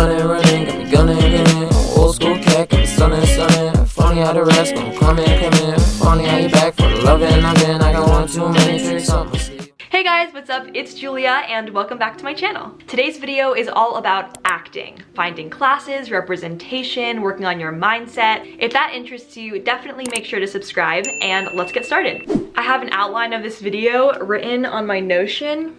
running, got me gunning. Old school cat, got me stunning. Funny how the rest gon' come in. Funny how you back for the lovin'. I got one too many tricks up my sleeve. Hey guys, what's up? It's Julia and welcome back to my channel. Today's video is all about acting, finding classes, representation, working on your mindset. If that interests you, definitely make sure to subscribe and let's get started. I have an outline of this video written on my Notion.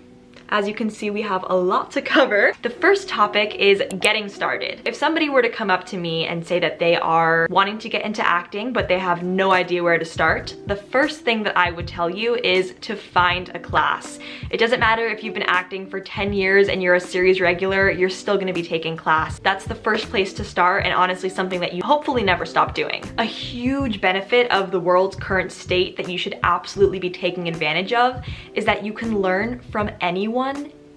As you can see, we have a lot to cover. The first topic is getting started. If somebody were to come up to me and say that they are wanting to get into acting, but they have no idea where to start, the first thing that I would tell you is to find a class. It doesn't matter if you've been acting for 10 years and you're a series regular, you're still gonna be taking class. That's the first place to start, and honestly something that you hopefully never stop doing. A huge benefit of the world's current state that you should absolutely be taking advantage of is that you can learn from anyone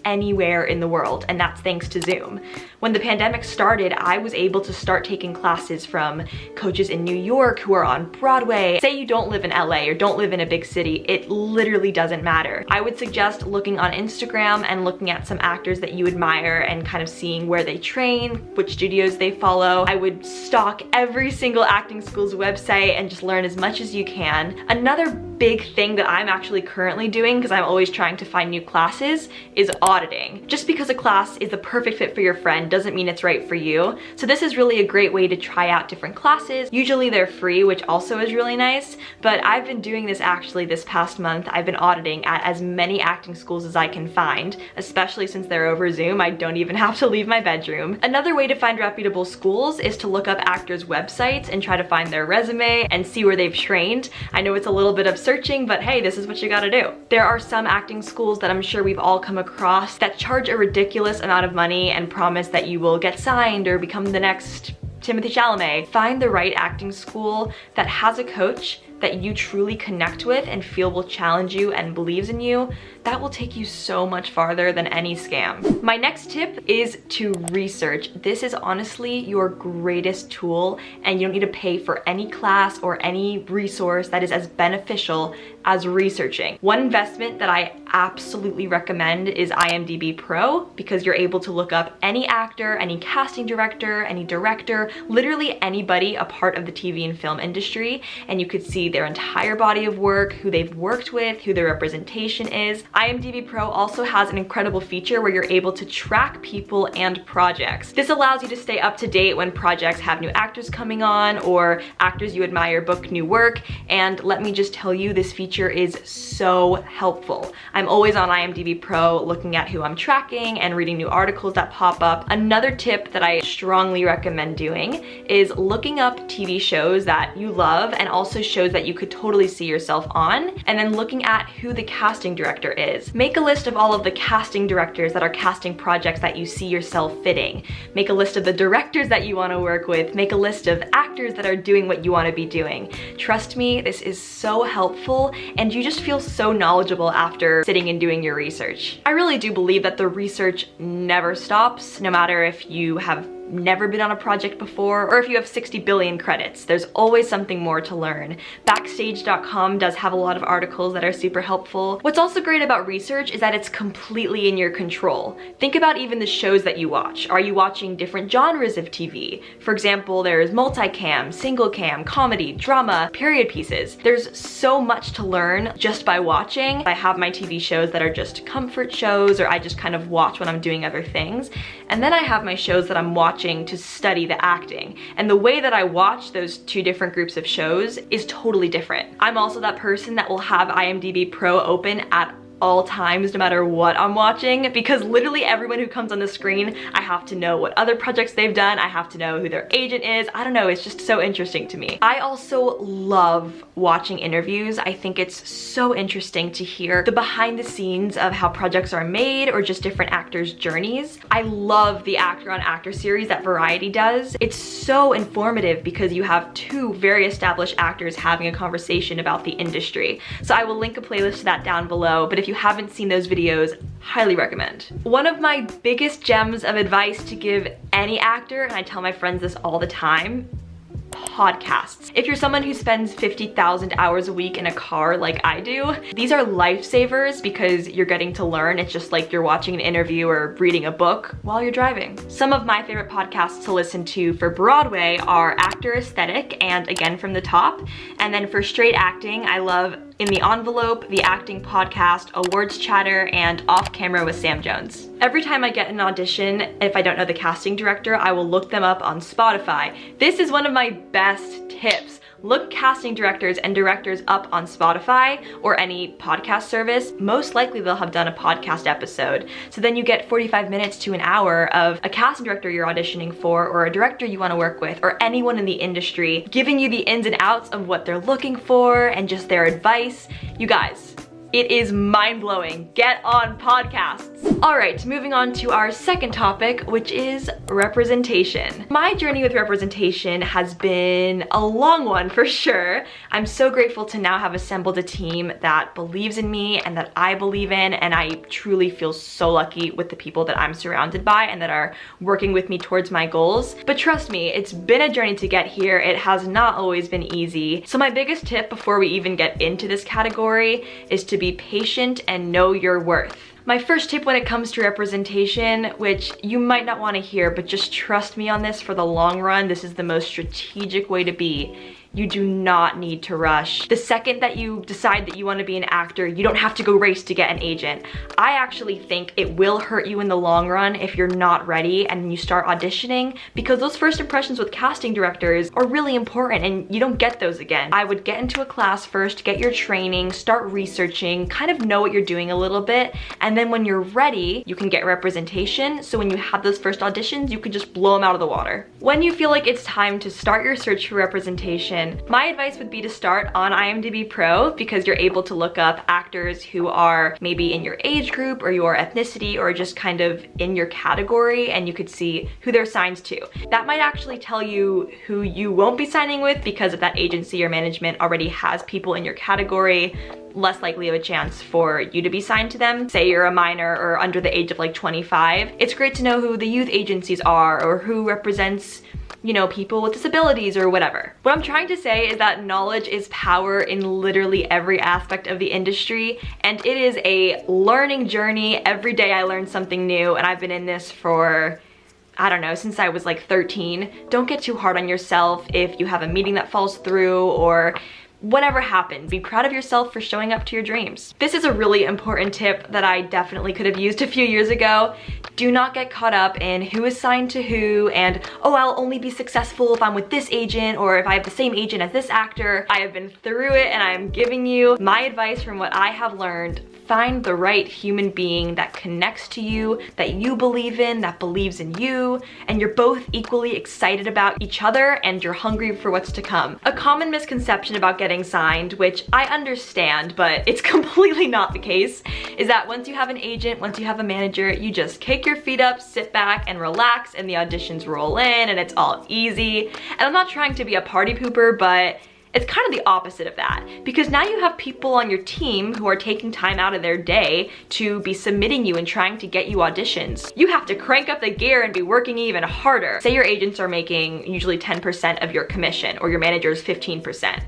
anywhere in the world, and that's thanks to Zoom. When the pandemic started, I was able to start taking classes from coaches in New York who are on Broadway. Say you don't live in LA or don't live in a big city, it literally doesn't matter. I would suggest looking on Instagram and looking at some actors that you admire and kind of seeing where they train, which studios they follow. I would stalk every single acting school's website and just learn as much as you can. Another big thing that I'm actually currently doing, because I'm always trying to find new classes, is auditing. Just because a class is the perfect fit for your friend doesn't mean it's right for you. So this is really a great way to try out different classes. Usually they're free, which also is really nice, but I've been doing this actually this past month. I've been auditing at as many acting schools as I can find, especially since they're over Zoom. I don't even have to leave my bedroom. Another way to find reputable schools is to look up actors' websites and try to find their resume and see where they've trained. I know it's a little bit of searching, but hey, this is what you gotta do. There are some acting schools that I'm sure we've all come across that charge a ridiculous amount of money and promise that you will get signed or become the next Timothy Chalamet. Find the right acting school that has a coach that you truly connect with and feel will challenge you and believes in you. That will take you so much farther than any scam. My next tip is to research. This is honestly your greatest tool, and you don't need to pay for any class or any resource that is as beneficial as researching. One investment that I absolutely recommend is IMDb Pro, because you're able to look up any actor, any casting director, any director, literally anybody a part of the TV and film industry, and you could see their entire body of work, who they've worked with, who their representation is. IMDb Pro also has an incredible feature where you're able to track people and projects. This allows you to stay up to date when projects have new actors coming on or actors you admire book new work, and let me just tell you, this feature is so helpful. I'm always on IMDb Pro looking at who I'm tracking and reading new articles that pop up. Another tip that I strongly recommend doing is looking up TV shows that you love and also shows that you could totally see yourself on, and then looking at who the casting director is. Make a list of all of the casting directors that are casting projects that you see yourself fitting. Make a list of the directors that you want to work with. Make a list of actors that are doing what you want to be doing. Trust me, this is so helpful, and you just feel so knowledgeable after sitting and doing your research. I really do believe that the research never stops, no matter if you have never been on a project before or if you have 60 billion credits. There's always something more to learn. Backstage.com does have a lot of articles that are super helpful. What's also great about research is that it's completely in your control. Think about even the shows that you watch. Are you watching different genres of TV? For example, there's multicam, single cam, comedy, drama, period pieces. There's so much to learn just by watching. I have my TV shows that are just comfort shows, or I just kind of watch when I'm doing other things. And then I have my shows that I'm watching to study the acting. And the way that I watch those two different groups of shows is totally different. I'm also that person that will have IMDb Pro open at all times, no matter what I'm watching, because literally everyone who comes on the screen, I have to know what other projects they've done. I have to know who their agent is. I don't know, it's just so interesting to me. I also love watching interviews. I think it's so interesting to hear the behind the scenes of how projects are made or just different actors' journeys. I love the Actor on Actor series that Variety does. It's so informative because you have two very established actors having a conversation about the industry. So I will link a playlist to that down below, but if you haven't seen those videos, highly recommend. One of my biggest gems of advice to give any actor, and I tell my friends this all the time, podcasts. If you're someone who spends 50,000 hours a week in a car like I do, these are lifesavers because you're getting to learn. It's just like you're watching an interview or reading a book while you're driving. Some of my favorite podcasts to listen to for Broadway are Actor Aesthetic and Again from the Top. And then for straight acting, I love In the Envelope, The Acting Podcast, Awards Chatter, and Off Camera with Sam Jones. Every time I get an audition, if I don't know the casting director, I will look them up on Spotify. This is one of my best tips. Look casting directors and directors up on Spotify or any podcast service. Most likely they'll have done a podcast episode. So then you get 45 minutes to an hour of a casting director you're auditioning for, or a director you want to work with, or anyone in the industry giving you the ins and outs of what they're looking for and just their advice. You guys, it is mind-blowing. Get on podcasts. All right, moving on to our second topic, which is representation. My journey with representation has been a long one for sure. I'm so grateful to now have assembled a team that believes in me and that I believe in, and I truly feel so lucky with the people that I'm surrounded by and that are working with me towards my goals. But trust me, it's been a journey to get here. It has not always been easy. So my biggest tip before we even get into this category is to be patient and know your worth. My first tip when it comes to representation, which you might not want to hear, but just trust me on this for the long run, this is the most strategic way to be. You do not need to rush. The second that you decide that you want to be an actor, you don't have to go race to get an agent. I actually think it will hurt you in the long run if you're not ready and you start auditioning, because those first impressions with casting directors are really important and you don't get those again. I would get into a class first, get your training, start researching, kind of know what you're doing a little bit, and then when you're ready, you can get representation, so when you have those first auditions, you can just blow them out of the water. When you feel like it's time to start your search for representation, my advice would be to start on IMDb Pro, because you're able to look up actors who are maybe in your age group or your ethnicity or just kind of in your category, and you could see who they're signed to. That might actually tell you who you won't be signing with, because if that agency or management already has people in your category, less likely of a chance for you to be signed to them. Say you're a minor or under the age of like 25. It's great to know who the youth agencies are or who represents, you know, people with disabilities or whatever. What I'm trying to say is that knowledge is power in literally every aspect of the industry, and it is a learning journey. Every day I learn something new, and I've been in this for, I don't know, since I was like 13. Don't get too hard on yourself if you have a meeting that falls through or whatever happened. Be proud of yourself for showing up to your dreams. This is a really important tip that I definitely could have used a few years ago. Do not get caught up in who is signed to who and, oh, I'll only be successful if I'm with this agent or if I have the same agent as this actor. I have been through it and I'm giving you my advice from what I have learned. Find the right human being that connects to you, that you believe in, that believes in you, and you're both equally excited about each other and you're hungry for what's to come. A common misconception about getting signed, which I understand, but it's completely not the case, is that once you have an agent, once you have a manager, you just kick your feet up, sit back and relax, and the auditions roll in and it's all easy. And I'm not trying to be a party pooper, but it's kind of the opposite of that, because now you have people on your team who are taking time out of their day to be submitting you and trying to get you auditions. You have to crank up the gear and be working even harder. Say your agents are making usually 10% of your commission or your manager's 15%.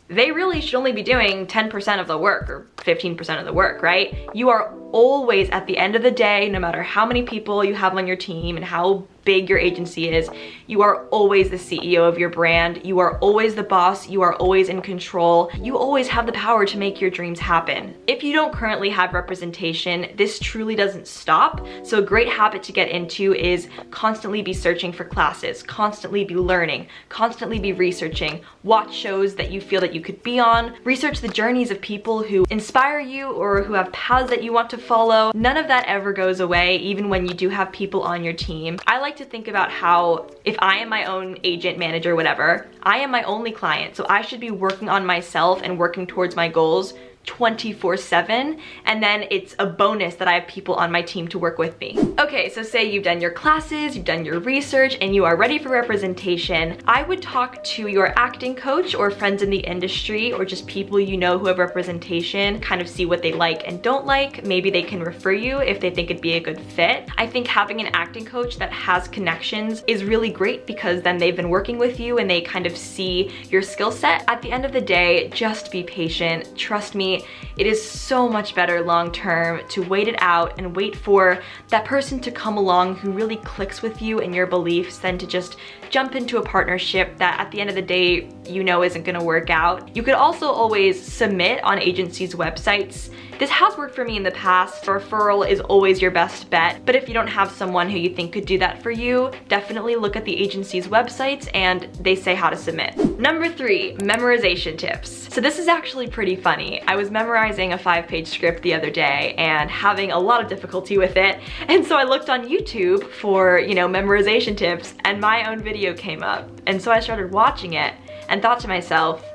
They really should only be doing 10% of the work or 15% of the work, right? You are always, at the end of the day, no matter how many people you have on your team and how big your agency is, you are always the CEO of your brand. You are always the boss. You are always in control. You always have the power to make your dreams happen. If you don't currently have representation, this truly doesn't stop. So a great habit to get into is constantly be searching for classes, constantly be learning, constantly be researching, watch shows that you feel that you could be on, research the journeys of people who inspire you or who have paths that you want to follow. None of that ever goes away, even when you do have people on your team. I like to think about how if I am my own agent, manager, whatever, I am my only client, so I should be working on myself and working towards my goals 24/7, and then it's a bonus that I have people on my team to work with me. Okay, so say you've done your classes, you've done your research, and you are ready for representation. I would talk to your acting coach or friends in the industry, or just people you know who have representation, kind of see what they like and don't like. Maybe they can refer you if they think it'd be a good fit. I think having an acting coach that has connections is really great because then they've been working with you and they kind of see your skill set. At the end of the day, just be patient. Trust me, it is so much better long term to wait it out and wait for that person to come along who really clicks with you and your beliefs than to just jump into a partnership that at the end of the day you know isn't gonna work out. You could also always submit on agencies' websites. This has worked for me in the past. A referral is always your best bet, but if you don't have someone who you think could do that for you, definitely look at the agency's websites and they say how to submit. Number 3, memorization tips. So this is actually pretty funny. I was memorizing a 5-page script the other day and having a lot of difficulty with it, and so I looked on YouTube for, memorization tips, and my own video came up. And so I started watching it and thought to myself,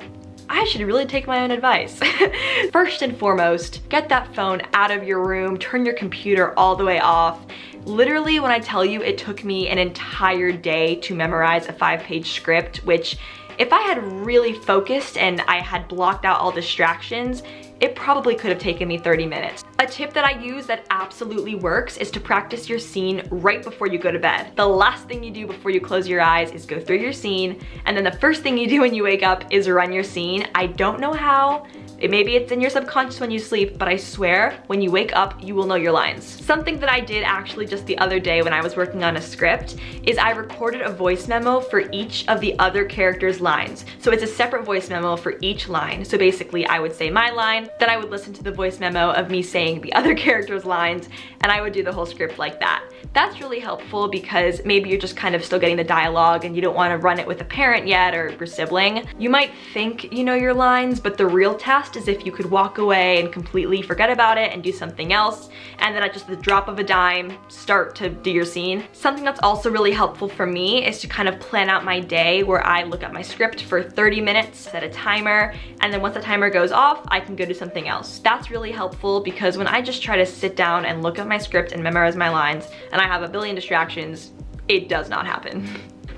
I should really take my own advice. First and foremost, get that phone out of your room, turn your computer all the way off. Literally, when I tell you it took me an entire day to memorize a 5-page script, which if I had really focused and I had blocked out all distractions, it probably could have taken me 30 minutes. A tip that I use that absolutely works is to practice your scene right before you go to bed. The last thing you do before you close your eyes is go through your scene, and then the first thing you do when you wake up is run your scene. I don't know how. Maybe it's in your subconscious when you sleep, but I swear, when you wake up, you will know your lines. Something that I did actually just the other day when I was working on a script is I recorded a voice memo for each of the other characters' lines. So it's a separate voice memo for each line. So basically, I would say my line, then I would listen to the voice memo of me saying the other character's lines, and I would do the whole script like that. That's really helpful because maybe you're just kind of still getting the dialogue and you don't want to run it with a parent yet or your sibling. You might think you know your lines, but the real test is if you could walk away and completely forget about it and do something else, and then at just the drop of a dime, start to do your scene. Something that's also really helpful for me is to kind of plan out my day where I look at my script for 30 minutes, set a timer, and then once the timer goes off, I can go do something else. That's really helpful because when I just try to sit down and look at my script and memorize my lines, and I have a billion distractions, it does not happen.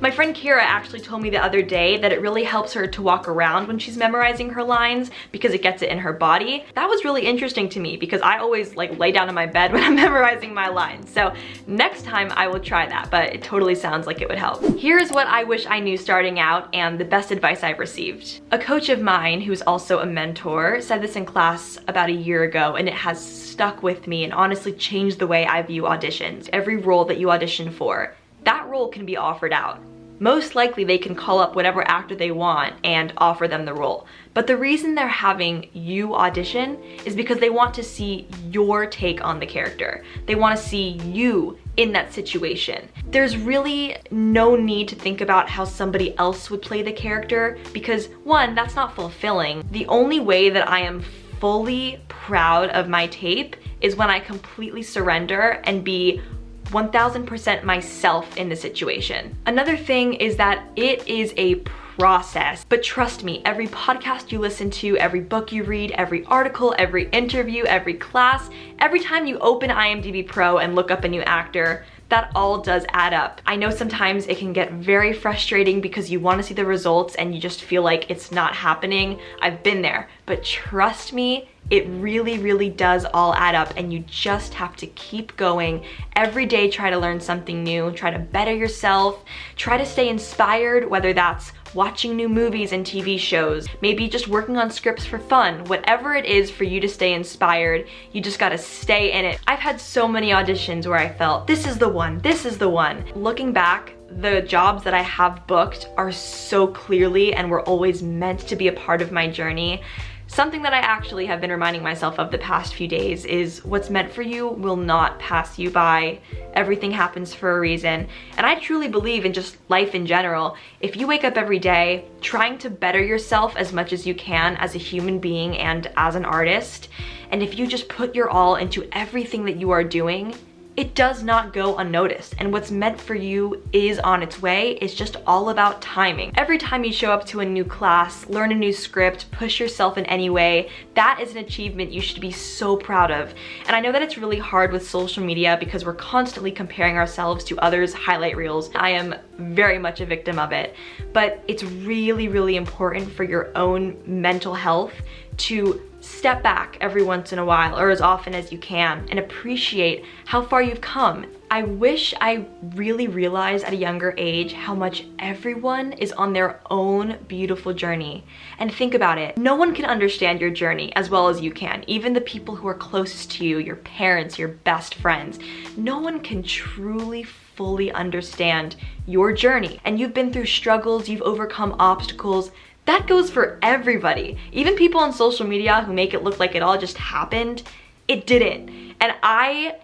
My friend Kira actually told me the other day that it really helps her to walk around when she's memorizing her lines because it gets it in her body. That was really interesting to me because I always lay down in my bed when I'm memorizing my lines. So next time I will try that, but it totally sounds like it would help. Here's what I wish I knew starting out and the best advice I've received. A coach of mine who's also a mentor said this in class about a year ago, and it has stuck with me and honestly changed the way I view auditions. Every role that you audition for, that role can be offered out. Most likely they can call up whatever actor they want and offer them the role. But the reason they're having you audition is because they want to see your take on the character. They want to see you in that situation. There's really no need to think about how somebody else would play the character because one, that's not fulfilling. The only way that I am fully proud of my tape is when I completely surrender and be 1000% myself in the situation. Another thing is that it is a process, but trust me, every podcast you listen to, every book you read, every article, every interview, every class, every time you open IMDb Pro and look up a new actor, that all does add up. I know sometimes it can get very frustrating because you want to see the results and you just feel like it's not happening. I've been there, but trust me, it really, really does all add up, and you just have to keep going. Every day, try to learn something new, try to better yourself, try to stay inspired, whether that's watching new movies and TV shows, maybe just working on scripts for fun. Whatever it is for you to stay inspired, you just gotta stay in it. I've had so many auditions where I felt, this is the one, this is the one. Looking back, the jobs that I have booked are so clearly and were always meant to be a part of my journey. Something that I actually have been reminding myself of the past few days is what's meant for you will not pass you by. Everything happens for a reason. And I truly believe in just life in general. If you wake up every day trying to better yourself as much as you can as a human being and as an artist, and if you just put your all into everything that you are doing, it does not go unnoticed. And what's meant for you is on its way. It's just all about timing. Every time you show up to a new class, learn a new script, push yourself in any way, that is an achievement you should be so proud of. And I know that it's really hard with social media because we're constantly comparing ourselves to others' highlight reels. I am very much a victim of it, but it's really, really important for your own mental health to step back every once in a while, or as often as you can, and appreciate how far you've come. I wish I really realized at a younger age how much everyone is on their own beautiful journey. And think about it, no one can understand your journey as well as you can. Even the people who are closest to you, your parents, your best friends, no one can truly fully understand your journey. And you've been through struggles, you've overcome obstacles. That goes for everybody. Even people on social media who make it look like it all just happened, it didn't. And I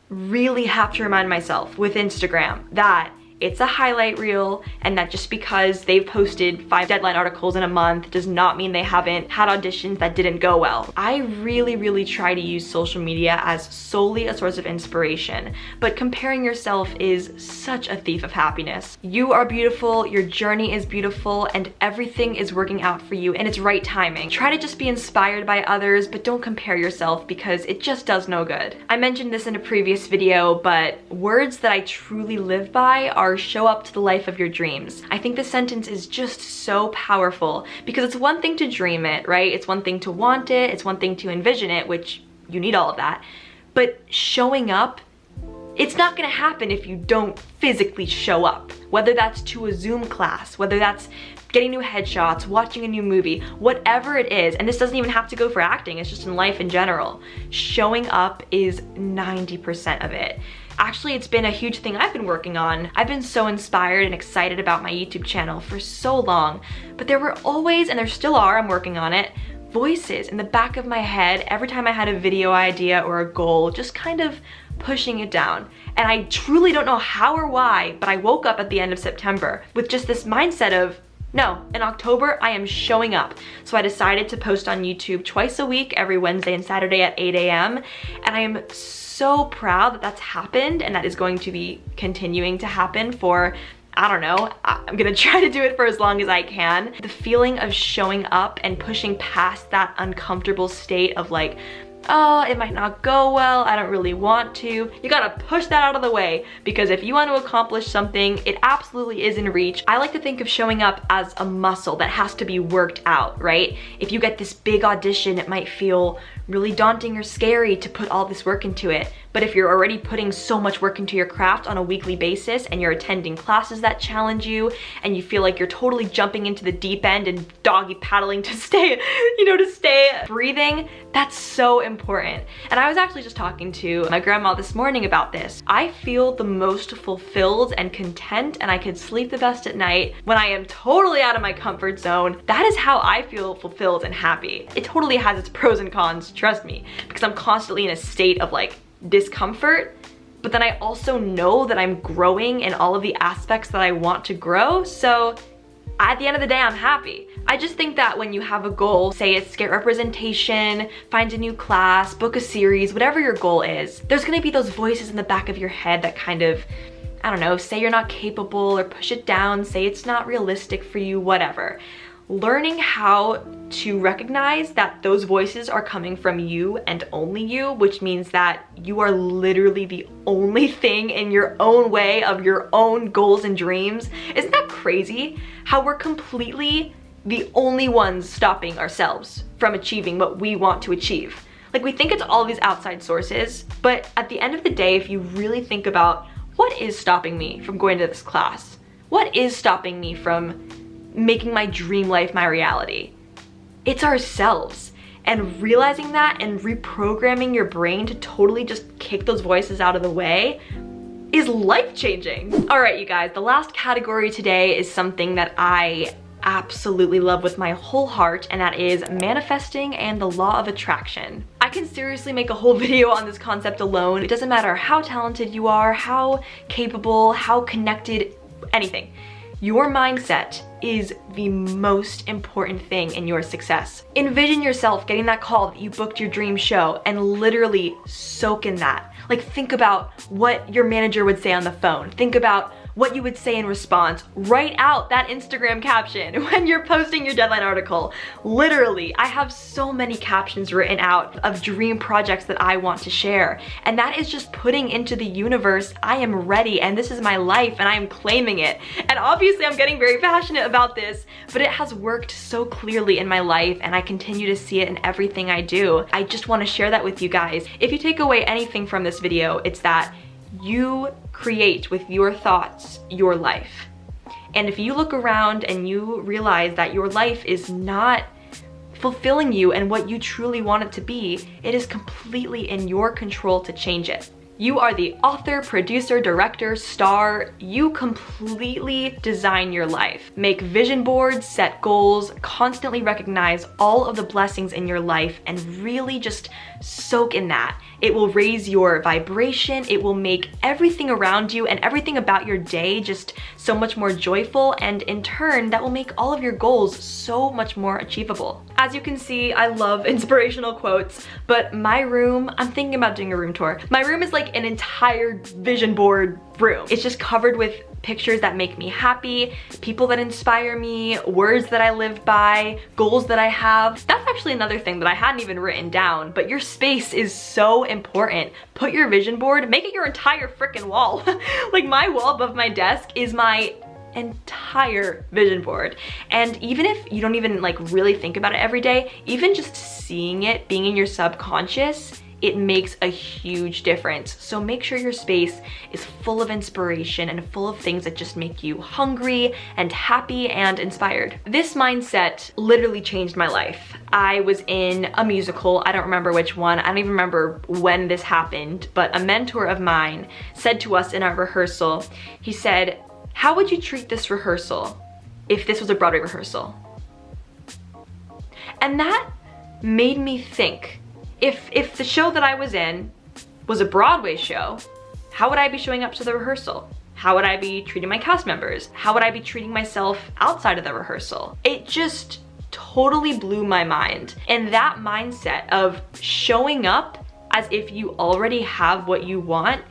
really have to remind myself with Instagram that it's a highlight reel, and that just because they've posted 5 deadline articles in a month does not mean they haven't had auditions that didn't go well. I really, really try to use social media as solely a source of inspiration, but comparing yourself is such a thief of happiness. You are beautiful, your journey is beautiful, and everything is working out for you in its right timing. Try to just be inspired by others, but don't compare yourself because it just does no good. I mentioned this in a previous video, but words that I truly live by are show up to the life of your dreams. I think this sentence is just so powerful because it's one thing to dream it, right? It's one thing to want it, it's one thing to envision it, which you need all of that. But showing up, it's not gonna happen if you don't physically show up. Whether that's to a Zoom class, whether that's getting new headshots, watching a new movie, whatever it is, and this doesn't even have to go for acting, it's just in life in general. Showing up is 90% of it. Actually, it's been a huge thing I've been working on. I've been so inspired and excited about my YouTube channel for so long, but there were always, and there still are, I'm working on it, voices in the back of my head every time I had a video idea or a goal, just kind of pushing it down. And I truly don't know how or why, but I woke up at the end of September with just this mindset of, no, in October, I am showing up. So I decided to post on YouTube twice a week, every Wednesday and Saturday at 8 a.m. And I am so proud that that's happened, and that is going to be continuing to happen for, I don't know, I'm gonna try to do it for as long as I can. The feeling of showing up and pushing past that uncomfortable state of like, oh, it might not go well, I don't really want to. You gotta push that out of the way, because if you want to accomplish something, it absolutely is in reach. I like to think of showing up as a muscle that has to be worked out, right? If you get this big audition, it might feel really daunting or scary to put all this work into it. But if you're already putting so much work into your craft on a weekly basis, and you're attending classes that challenge you, and you feel like you're totally jumping into the deep end and doggy paddling to stay, to stay breathing, that's so important. And I was actually just talking to my grandma this morning about this. I feel the most fulfilled and content, and I can sleep the best at night when I am totally out of my comfort zone. That is how I feel fulfilled and happy. It totally has its pros and cons, trust me, because I'm constantly in a state of like discomfort, but then I also know that I'm growing in all of the aspects that I want to grow, so at the end of the day, I'm happy. I just think that when you have a goal, say it's get representation, find a new class, book a series, whatever your goal is, there's gonna be those voices in the back of your head that kind of, I don't know, say you're not capable or push it down, say it's not realistic for you, whatever. Learning how to recognize that those voices are coming from you and only you, which means that you are literally the only thing in your own way of your own goals and dreams. Isn't that crazy? How we're completely the only ones stopping ourselves from achieving what we want to achieve. Like, we think it's all these outside sources, but at the end of the day, if you really think about what is stopping me from going to this class? What is stopping me from making my dream life my reality? It's ourselves. And realizing that and reprogramming your brain to totally just kick those voices out of the way is life-changing. All right, you guys, the last category today is something that I absolutely love with my whole heart, and that is manifesting and the law of attraction. I can seriously make a whole video on this concept alone. It doesn't matter how talented you are, how capable, how connected, anything. Your mindset is the most important thing in your success. Envision yourself getting that call that you booked your dream show and literally soak in that. Like, think about what your manager would say on the phone. Think about what you would say in response. Write out that Instagram caption when you're posting your deadline article. Literally, I have so many captions written out of dream projects that I want to share. And that is just putting into the universe, I am ready and this is my life and I am claiming it. And obviously I'm getting very passionate about this, but it has worked so clearly in my life and I continue to see it in everything I do. I just want to share that with you guys. If you take away anything from this video, it's that you create with your thoughts your life. And if you look around and you realize that your life is not fulfilling you and what you truly want it to be, it is completely in your control to change it. You are the author, producer, director, star. You completely design your life. Make vision boards, set goals, constantly recognize all of the blessings in your life and really just soak in that. It will raise your vibration. It will make everything around you and everything about your day just so much more joyful, and in turn, that will make all of your goals so much more achievable. As you can see, I love inspirational quotes, but my room, I'm thinking about doing a room tour. My room is like an entire vision board room. It's just covered with pictures that make me happy, people that inspire me, words that I live by, goals that I have. That's actually another thing that I hadn't even written down, but your space is so important. Put your vision board, make it your entire freaking wall. Like, my wall above my desk is my entire vision board. And even if you don't even like really think about it every day, even just seeing it, being in your subconscious, it makes a huge difference. So make sure your space is full of inspiration and full of things that just make you hungry and happy and inspired. This mindset literally changed my life. I was in a musical, I don't remember which one, I don't even remember when this happened, but a mentor of mine said to us in our rehearsal, he said, "How would you treat this rehearsal if this was a Broadway rehearsal?" And that made me think, if the show that I was in was a Broadway show, how would I be showing up to the rehearsal? How would I be treating my cast members? How would I be treating myself outside of the rehearsal? It just totally blew my mind. And that mindset of showing up as if you already have what you want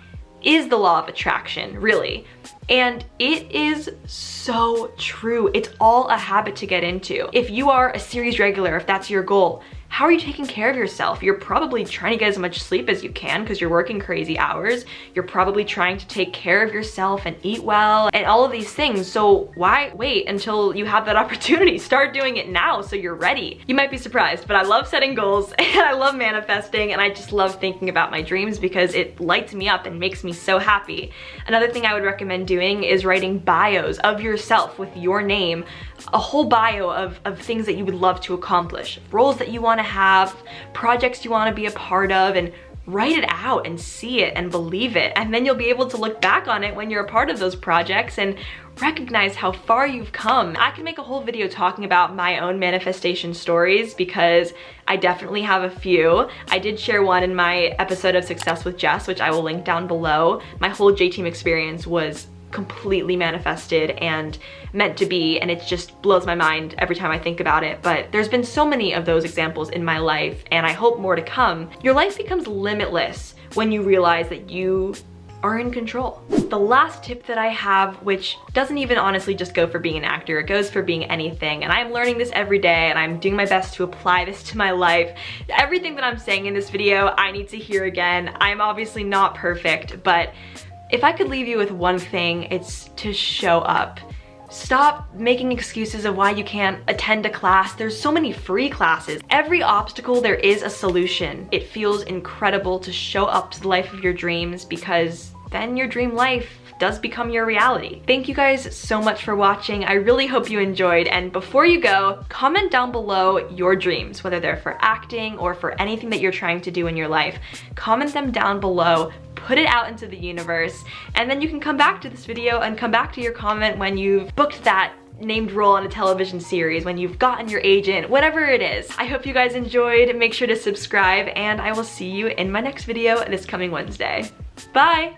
is the law of attraction, really. And it is so true. It's all a habit to get into. If you are a series regular, if that's your goal, how are you taking care of yourself? You're probably trying to get as much sleep as you can because you're working crazy hours. You're probably trying to take care of yourself and eat well and all of these things. So why wait until you have that opportunity? Start doing it now so you're ready. You might be surprised, but I love setting goals and I love manifesting, and I just love thinking about my dreams because it lights me up and makes me so happy. Another thing I would recommend doing is writing bios of yourself with your name, a whole bio of things that you would love to accomplish, roles that you want to have, projects you want to be a part of, and write it out and see it and believe it. And then you'll be able to look back on it when you're a part of those projects and recognize how far you've come. I can make a whole video talking about my own manifestation stories because I definitely have a few. I did share one in my episode of Success with Jess, which I will link down below. My whole J-Team experience was completely manifested and meant to be, and it just blows my mind every time I think about it. But there's been so many of those examples in my life, and I hope more to come. Your life becomes limitless when you realize that you are in control. The last tip that I have, which doesn't even honestly just go for being an actor, it goes for being anything, and I'm learning this every day and I'm doing my best to apply this to my life. Everything that I'm saying in this video, I need to hear again. I'm obviously not perfect, but if I could leave you with one thing, it's to show up. Stop making excuses of why you can't attend a class. There's so many free classes. Every obstacle, there is a solution. It feels incredible to show up to the life of your dreams because then your dream life does become your reality. Thank you guys so much for watching. I really hope you enjoyed. And before you go, comment down below your dreams, whether they're for acting or for anything that you're trying to do in your life. Comment them down below. Put it out into the universe, and then you can come back to this video and come back to your comment when you've booked that named role in a television series, when you've gotten your agent, whatever it is. I hope you guys enjoyed. Make sure to subscribe, and I will see you in my next video this coming Wednesday. Bye!